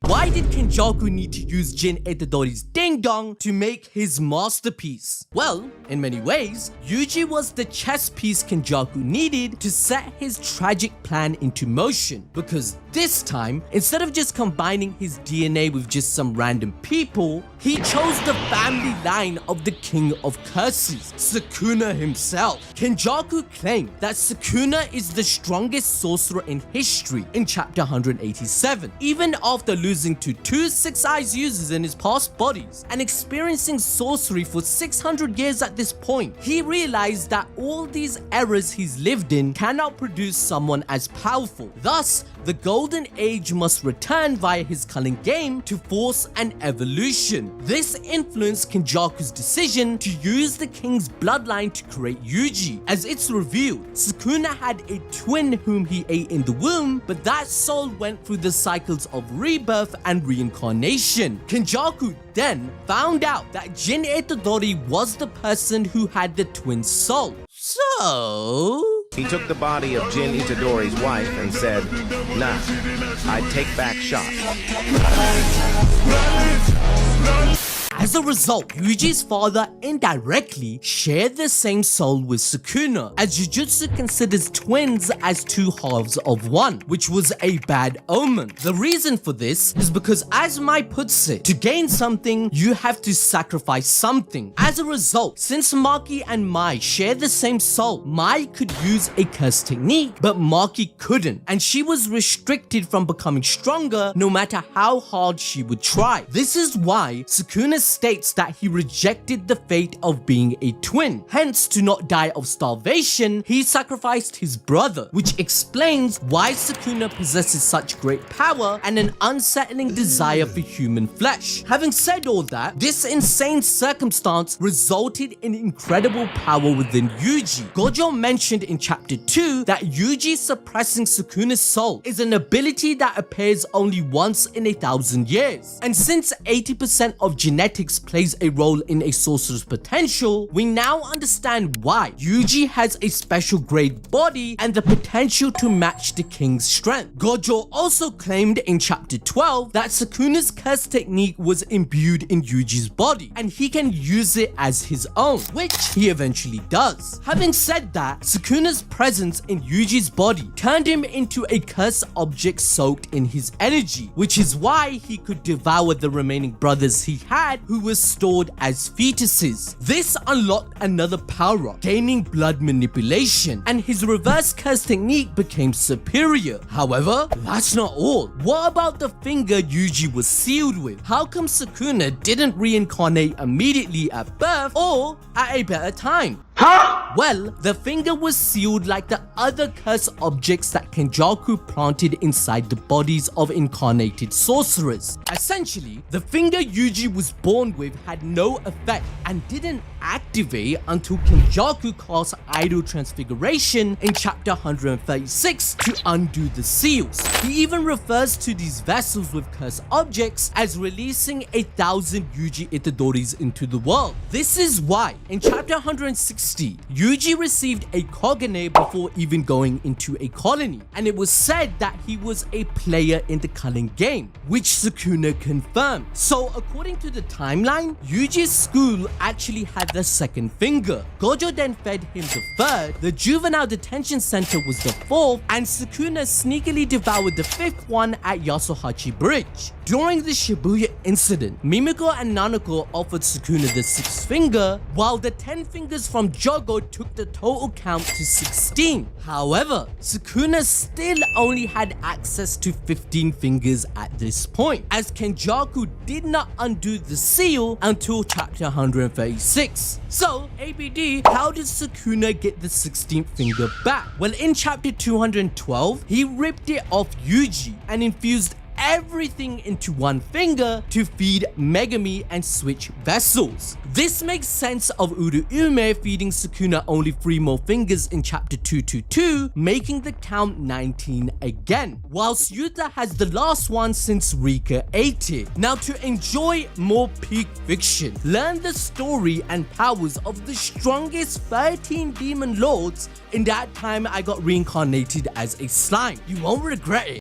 Why did Kenjaku need to use Jin Itadori's ding dong to make his masterpiece? Well, in many ways, Yuji was the chess piece Kenjaku needed to set his tragic plan into motion, because this time, instead of just combining his DNA with just some random people, he chose the family line of the King of Curses, Sukuna himself. Kenjaku claimed that Sukuna is the strongest sorcerer in history in chapter 187, even after losing to 2 Six-Eyes users in his past bodies and experiencing sorcery for 600 years at this point. He realized that all these eras he's lived in cannot produce someone as powerful. Thus, the Golden Age must return via his culling game to force an evolution. This influenced Kenjaku's decision to use the king's bloodline to create Yuji. As it's revealed, Sukuna had a twin whom he ate in the womb, but that soul went through the cycles of rebirth and reincarnation. Kenjaku then found out that Jin Itadori was the person who had the twin soul. So he took the body of Jin Itadori's wife and said, "Nah, I take back shots." as a result, Yuji's father indirectly shared the same soul with Sukuna, as Jujutsu considers twins as two halves of one, which was a bad omen. The reason for this is because, as Mai puts it, to gain something, you have to sacrifice something. As a result, since Maki and Mai share the same soul, Mai could use a curse technique, but Maki couldn't, and she was restricted from becoming stronger no matter how hard she would try. This is why Sukuna states that he rejected the fate of being a twin. Hence, to not die of starvation, he sacrificed his brother, which explains why Sukuna possesses such great power and an unsettling desire for human flesh. Having said all that, this insane circumstance resulted in incredible power within Yuji. Gojo mentioned in chapter 2 that Yuji suppressing Sukuna's soul is an ability that appears only once in 1,000 years. And since 80% of genetics plays a role in a sorcerer's potential, we now understand why Yuji has a special grade body and the potential to match the king's strength. Gojo also claimed in chapter 12 that Sukuna's curse technique was imbued in Yuji's body and he can use it as his own, which he eventually does. Having said that, Sukuna's presence in Yuji's body turned him into a cursed object soaked in his energy, which is why he could devour the remaining brothers he had who were stored as fetuses. This unlocked another power-up, gaining blood manipulation, and his reverse curse technique became superior. However, that's not all. What about the finger Yuji was sealed with? How come Sukuna didn't reincarnate immediately at birth or at a better time? Well, the finger was sealed like the other cursed objects that Kenjaku planted inside the bodies of incarnated sorcerers. Essentially, the finger Yuji was born with had no effect and didn't activate until Kenjaku cast Idol Transfiguration in chapter 136 to undo the seals. He even refers to these vessels with cursed objects as releasing 1,000 Yuji Itadoris into the world. This is why in chapter 160, Yuji received a Kogane before even going into a colony, and it was said that he was a player in the culling game, which Sukuna confirmed. So according to the timeline, Yuji's school actually had the second finger. Gojo then fed him the third, the juvenile detention center was the fourth, and Sukuna sneakily devoured the fifth one at Yasuhachi Bridge. During the Shibuya incident, Mimiko and Nanako offered Sukuna the sixth finger, while the 10 fingers from Jogo took the total count to 16. However, Sukuna still only had access to 15 fingers at this point, as Kenjaku did not undo the seal until chapter 136. So, ABD, how did Sukuna get the 16th finger back? Well, in chapter 212, he ripped it off Yuji and infused everything into one finger to feed Megami and switch vessels. This makes sense of Uruume feeding Sukuna only 3 more fingers in chapter 222, making the count 19 again, whilst Yuta has the last one since Rika ate it. Now, to enjoy more peak fiction, learn the story and powers of the strongest 13 demon lords. In that time, I got reincarnated as a slime. You won't regret it.